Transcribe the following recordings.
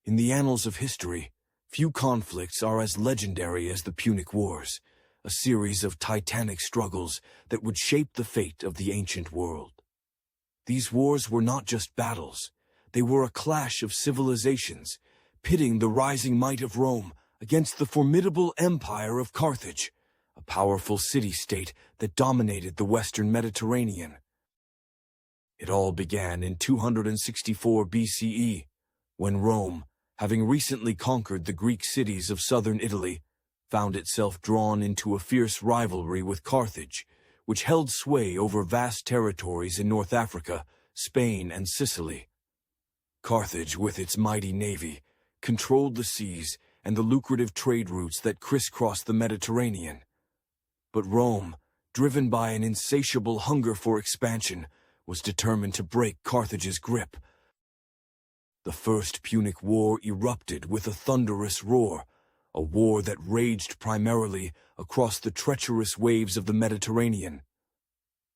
In the annals of history, few conflicts are as legendary as the Punic Wars, a series of titanic struggles that would shape the fate of the ancient world. These wars were not just battles, they were a clash of civilizations, pitting the rising might of Rome against the formidable empire of Carthage, a powerful city-state that dominated the western Mediterranean. It all began in 264 BCE, when Rome, having recently conquered the Greek cities of southern Italy, found itself drawn into a fierce rivalry with Carthage, which held sway over vast territories in North Africa, Spain, and Sicily. Carthage, with its mighty navy, controlled the seas and the lucrative trade routes that crisscrossed the Mediterranean. But Rome, driven by an insatiable hunger for expansion, was determined to break Carthage's grip. The First Punic War erupted with a thunderous roar, a war that raged primarily across the treacherous waves of the Mediterranean.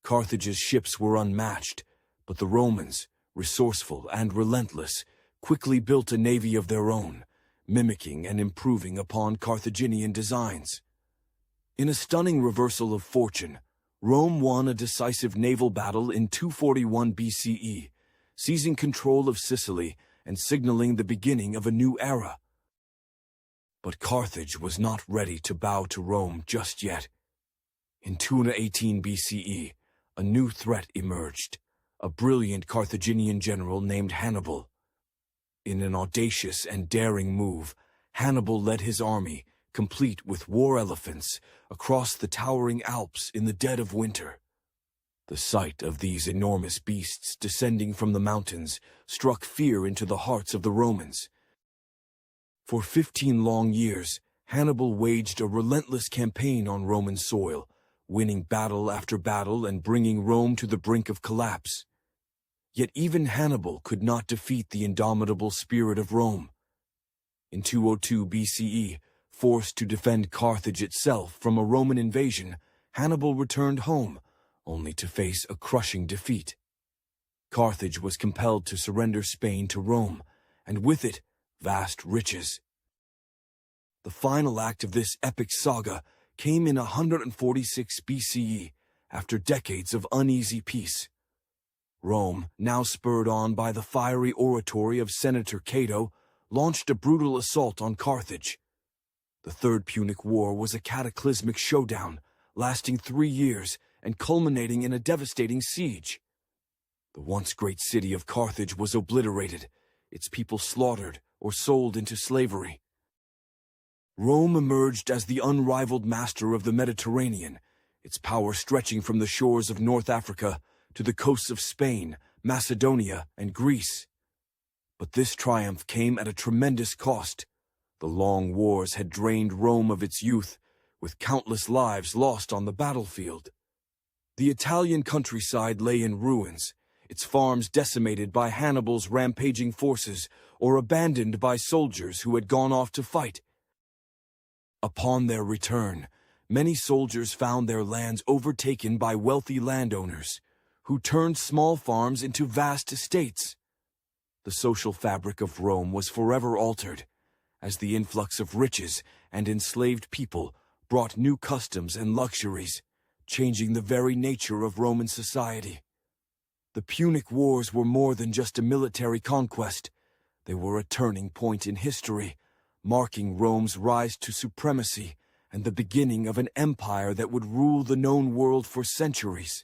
Carthage's ships were unmatched, but the Romans, resourceful and relentless, quickly built a navy of their own, mimicking and improving upon Carthaginian designs. In a stunning reversal of fortune, Rome won a decisive naval battle in 241 BCE, seizing control of Sicily and signaling the beginning of a new era. But Carthage was not ready to bow to Rome just yet. In 218 BCE, a new threat emerged, a brilliant Carthaginian general named Hannibal. In an audacious and daring move, Hannibal led his army, complete with war elephants, across the towering Alps in the dead of winter. The sight of these enormous beasts descending from the mountains struck fear into the hearts of the Romans. For 15 long years, Hannibal waged a relentless campaign on Roman soil, winning battle after battle and bringing Rome to the brink of collapse. Yet even Hannibal could not defeat the indomitable spirit of Rome. In 202 BCE, forced to defend Carthage itself from a Roman invasion, Hannibal returned home, only to face a crushing defeat. Carthage was compelled to surrender Spain to Rome, and with it, vast riches. The final act of this epic saga came in 146 BCE, after decades of uneasy peace. Rome, now spurred on by the fiery oratory of Senator Cato, launched a brutal assault on Carthage. The Third Punic War was a cataclysmic showdown, lasting 3 years and culminating in a devastating siege. The once great city of Carthage was obliterated, its people slaughtered or sold into slavery. Rome emerged as the unrivaled master of the Mediterranean, its power stretching from the shores of North Africa to the coasts of Spain, Macedonia, and Greece. But this triumph came at a tremendous cost. The long wars had drained Rome of its youth, with countless lives lost on the battlefield. The Italian countryside lay in ruins, its farms decimated by Hannibal's rampaging forces or abandoned by soldiers who had gone off to fight. Upon their return, many soldiers found their lands overtaken by wealthy landowners, who turned small farms into vast estates. The social fabric of Rome was forever altered, as the influx of riches and enslaved people brought new customs and luxuries, changing the very nature of Roman society. The Punic Wars were more than just a military conquest. They were a turning point in history, marking Rome's rise to supremacy and the beginning of an empire that would rule the known world for centuries.